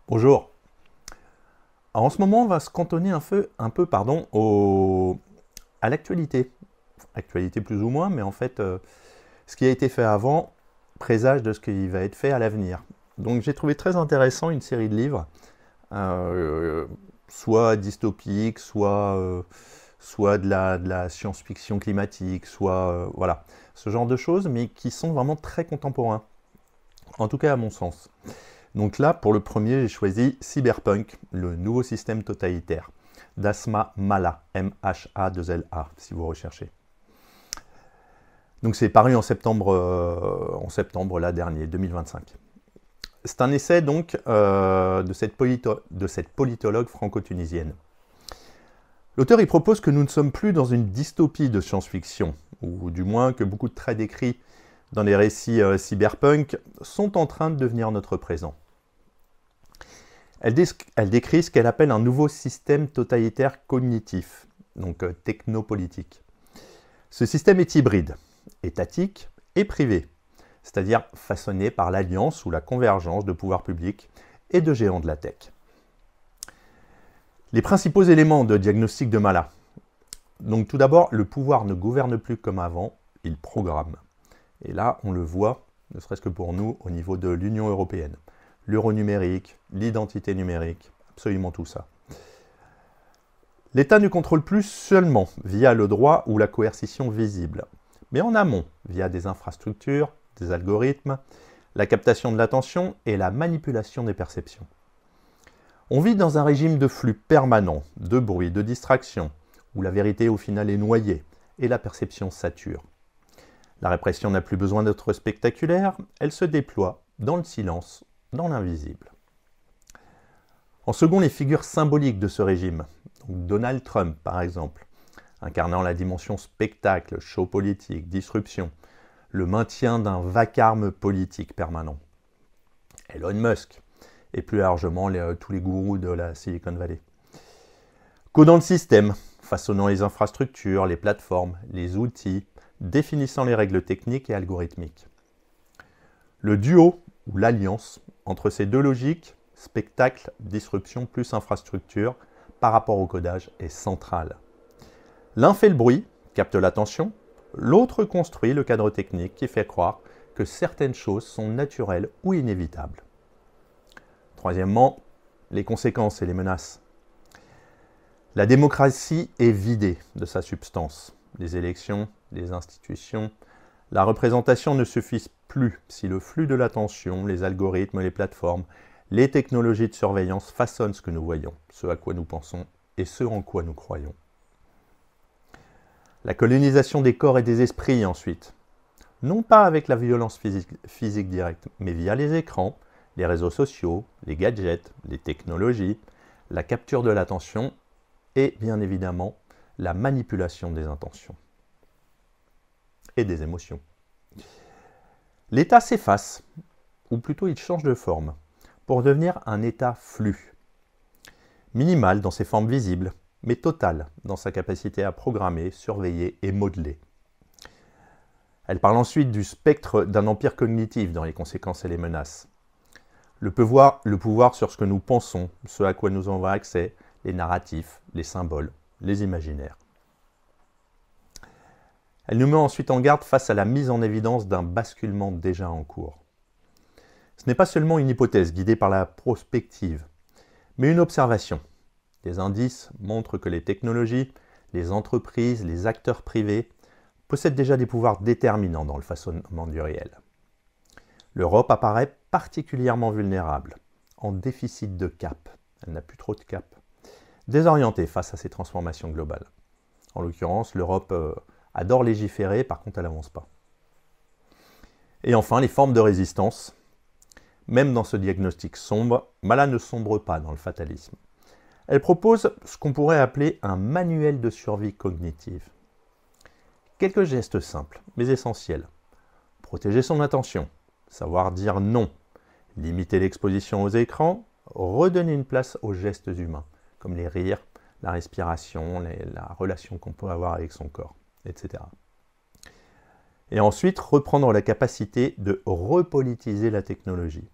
Bonjour. Alors, en ce moment, on va se cantonner à l'actualité. Actualité plus ou moins, mais en fait, ce qui a été fait avant présage de ce qui va être fait à l'avenir. Donc j'ai trouvé très intéressant une série de livres, euh, soit dystopiques, soit de la science-fiction climatique, voilà, ce genre de choses, mais qui sont vraiment très contemporains, en tout cas à mon sens. Donc là, pour le premier, j'ai choisi Cyberpunk, le nouveau système totalitaire, d'Asma Mala, M-H-A-2-L-A, si vous recherchez. Donc c'est paru en septembre là dernier, 2025. C'est un essai donc de cette politologue franco-tunisienne. L'auteur y propose que nous ne sommes plus dans une dystopie de science-fiction, ou du moins que beaucoup de traits décrits dans les récits cyberpunk sont en train de devenir notre présent. Elle décrit ce qu'elle appelle un nouveau système totalitaire cognitif, donc technopolitique. Ce système est hybride, étatique et privé, c'est-à-dire façonné par l'alliance ou la convergence de pouvoirs publics et de géants de la tech. Les principaux éléments de diagnostic de Mala. Donc tout d'abord, le pouvoir ne gouverne plus comme avant, il programme. Et là, on le voit, ne serait-ce que pour nous, au niveau de l'Union européenne. L'euro numérique, l'identité numérique, absolument tout ça. L'État ne contrôle plus seulement via le droit ou la coercition visible, mais en amont, via des infrastructures, des algorithmes, la captation de l'attention et la manipulation des perceptions. On vit dans un régime de flux permanent, de bruit, de distraction, où la vérité au final est noyée et la perception sature. La répression n'a plus besoin d'être spectaculaire, elle se déploie dans le silence, dans l'invisible. En second, les figures symboliques de ce régime. Donc Donald Trump, par exemple, incarnant la dimension spectacle, show politique, disruption, le maintien d'un vacarme politique permanent. Elon Musk, et plus largement tous les gourous de la Silicon Valley. Codant le système, façonnant les infrastructures, les plateformes, les outils, définissant les règles techniques et algorithmiques. Le duo, ou l'alliance, entre ces deux logiques, spectacle, disruption plus infrastructure, par rapport au codage, est central. L'un fait le bruit, capte l'attention, l'autre construit le cadre technique qui fait croire que certaines choses sont naturelles ou inévitables. Troisièmement, les conséquences et les menaces. La démocratie est vidée de sa substance. Les élections, les institutions, la représentation ne suffisent plus si le flux de l'attention, les algorithmes, les plateformes, les technologies de surveillance façonnent ce que nous voyons, ce à quoi nous pensons et ce en quoi nous croyons. La colonisation des corps et des esprits ensuite. Non pas avec la violence physique directe, mais via les écrans, les réseaux sociaux, les gadgets, les technologies, la capture de l'attention et bien évidemment la manipulation des intentions et des émotions. L'état s'efface, ou plutôt il change de forme, pour devenir un état flux. Minimal dans ses formes visibles, mais total dans sa capacité à programmer, surveiller et modeler. Elle parle ensuite du spectre d'un empire cognitif dans les conséquences et les menaces. Le pouvoir sur ce que nous pensons, ce à quoi nous avons accès, les narratifs, les symboles, les imaginaires. Elle nous met ensuite en garde face à la mise en évidence d'un basculement déjà en cours. Ce n'est pas seulement une hypothèse guidée par la prospective, mais une observation. Les indices montrent que les technologies, les entreprises, les acteurs privés possèdent déjà des pouvoirs déterminants dans le façonnement du réel. L'Europe apparaît particulièrement vulnérable, en déficit de cap. Elle n'a plus trop de cap. Désorientée face à ces transformations globales. En l'occurrence, l'Europe adore légiférer, par contre elle n'avance pas. Et enfin, les formes de résistance. Même dans ce diagnostic sombre, Mala ne sombre pas dans le fatalisme. Elle propose ce qu'on pourrait appeler un manuel de survie cognitive. Quelques gestes simples, mais essentiels. Protéger son attention, savoir dire non, limiter l'exposition aux écrans, redonner une place aux gestes humains, comme les rires, la respiration, la relation qu'on peut avoir avec son corps, etc. Et ensuite, reprendre la capacité de repolitiser la technologie,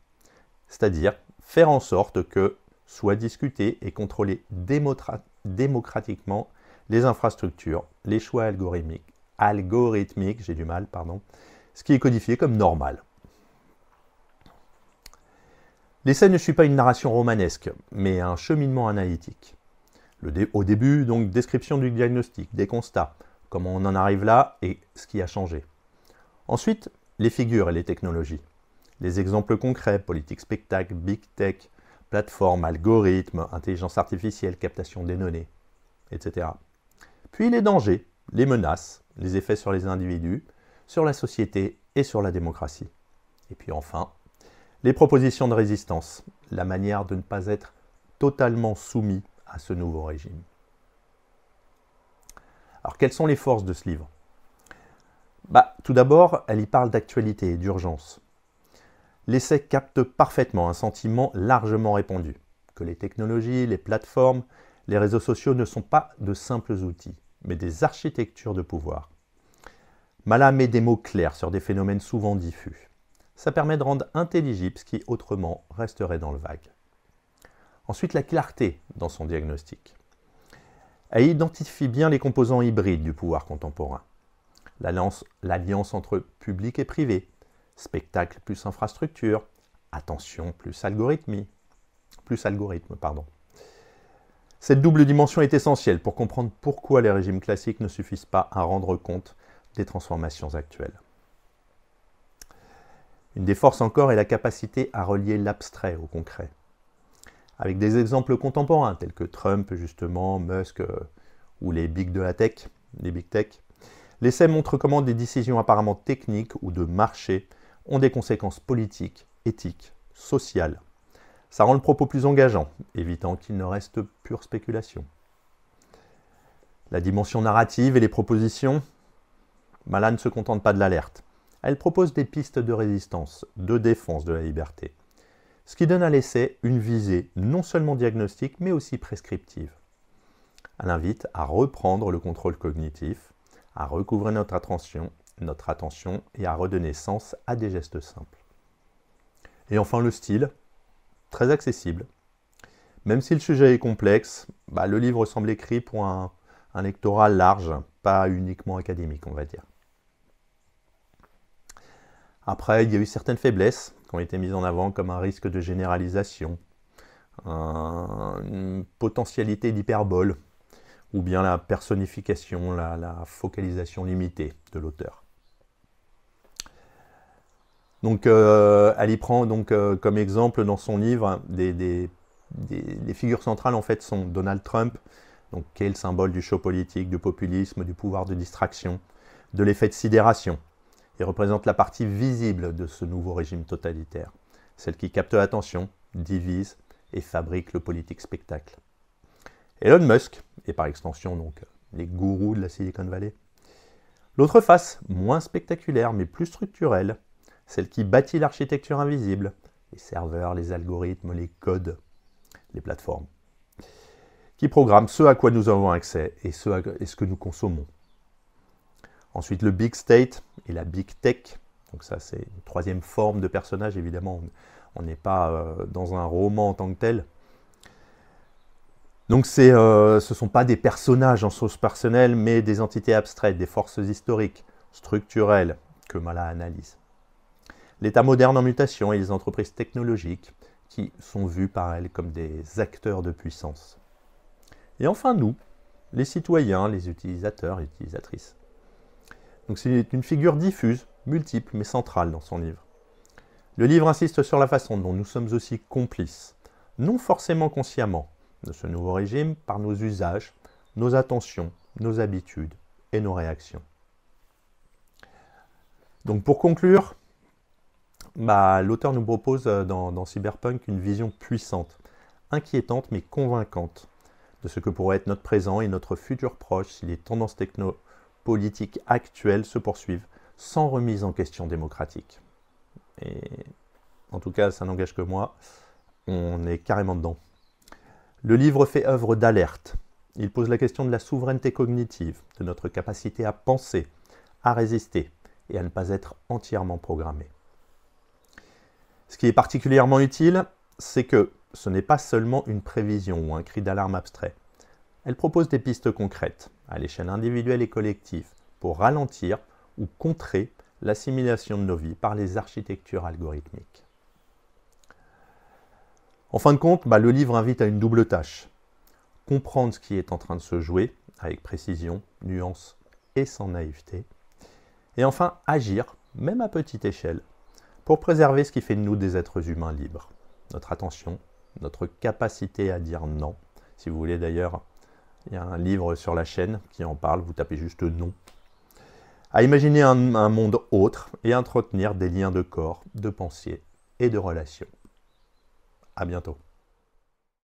c'est-à-dire faire en sorte que soient discutés et contrôlés démocratiquement les infrastructures, les choix algorithmiques, j'ai du mal, pardon, ce qui est codifié comme normal. L'essai ne suit pas une narration romanesque, mais un cheminement analytique. Au début, donc, description du diagnostic, des constats, comment on en arrive là et ce qui a changé. Ensuite, les figures et les technologies. Les exemples concrets, politique spectacle, big tech, plateforme, algorithmes, intelligence artificielle, captation des données, etc. Puis les dangers, les menaces, les effets sur les individus, sur la société et sur la démocratie. Et puis enfin, les propositions de résistance, la manière de ne pas être totalement soumis à ce nouveau régime. Alors, quelles sont les forces de ce livre? Tout d'abord, elle y parle d'actualité et d'urgence. L'essai capte parfaitement un sentiment largement répandu, que les technologies, les plateformes, les réseaux sociaux ne sont pas de simples outils, mais des architectures de pouvoir. Mala met des mots clairs sur des phénomènes souvent diffus. Ça permet de rendre intelligible ce qui autrement resterait dans le vague. Ensuite, la clarté dans son diagnostic. Elle identifie bien les composants hybrides du pouvoir contemporain. L'alliance entre public et privé, spectacle plus infrastructure, attention plus algorithme. Cette double dimension est essentielle pour comprendre pourquoi les régimes classiques ne suffisent pas à rendre compte des transformations actuelles. Une des forces encore est la capacité à relier l'abstrait au concret. Avec des exemples contemporains tels que Trump, justement, Musk ou les big de la tech, les big tech, l'essai montre comment des décisions apparemment techniques ou de marché ont des conséquences politiques, éthiques, sociales. Ça rend le propos plus engageant, évitant qu'il ne reste pure spéculation. La dimension narrative et les propositions, Mala ne se contente pas de l'alerte. Elle propose des pistes de résistance, de défense de la liberté. Ce qui donne à l'essai une visée non seulement diagnostique, mais aussi prescriptive. Elle invite à reprendre le contrôle cognitif, à recouvrer notre attention et à redonner sens à des gestes simples. Et enfin le style, très accessible. Même si le sujet est complexe, le livre semble écrit pour un lectorat large, pas uniquement académique, on va dire. Après, il y a eu certaines faiblesses qui ont été mises en avant, comme un risque de généralisation, une potentialité d'hyperbole, ou bien la personnification, la focalisation limitée de l'auteur. Donc, elle y prend donc, comme exemple dans son livre des figures centrales en fait sont Donald Trump, donc, qui est le symbole du show politique, du populisme, du pouvoir de distraction, de l'effet de sidération. Il représente la partie visible de ce nouveau régime totalitaire, celle qui capte l'attention, divise et fabrique le politique spectacle. Elon Musk, et par extension donc les gourous de la Silicon Valley. L'autre face, moins spectaculaire mais plus structurelle, celle qui bâtit l'architecture invisible, les serveurs, les algorithmes, les codes, les plateformes, qui programme ce à quoi nous avons accès et ce que nous consommons. Ensuite, le Big State et la Big Tech. Donc ça, c'est une troisième forme de personnage. Évidemment, on n'est pas dans un roman en tant que tel. Donc ce ne sont pas des personnages en source personnelle, mais des entités abstraites, des forces historiques, structurelles, que Mala analyse. L'État moderne en mutation et les entreprises technologiques qui sont vues par elle comme des acteurs de puissance. Et enfin nous, les citoyens, les utilisateurs et utilisatrices. Donc c'est une figure diffuse, multiple, mais centrale dans son livre. Le livre insiste sur la façon dont nous sommes aussi complices, non forcément consciemment, de ce nouveau régime par nos usages, nos attentions, nos habitudes et nos réactions. Donc pour conclure, l'auteur nous propose dans Cyberpunk une vision puissante, inquiétante mais convaincante de ce que pourrait être notre présent et notre futur proche si les tendances technopolitiques actuelles se poursuivent sans remise en question démocratique. Et en tout cas, ça n'engage que moi, on est carrément dedans. Le livre fait œuvre d'alerte. Il pose la question de la souveraineté cognitive, de notre capacité à penser, à résister et à ne pas être entièrement programmé. Ce qui est particulièrement utile, c'est que ce n'est pas seulement une prévision ou un cri d'alarme abstrait. Elle propose des pistes concrètes, à l'échelle individuelle et collective, pour ralentir ou contrer l'assimilation de nos vies par les architectures algorithmiques. En fin de compte, le livre invite à une double tâche. Comprendre ce qui est en train de se jouer, avec précision, nuance et sans naïveté. Et enfin, agir, même à petite échelle, pour préserver ce qui fait de nous des êtres humains libres. Notre attention, notre capacité à dire non. Si vous voulez d'ailleurs, il y a un livre sur la chaîne qui en parle, vous tapez juste non. À imaginer un monde autre et à entretenir des liens de corps, de pensée et de relations. À bientôt.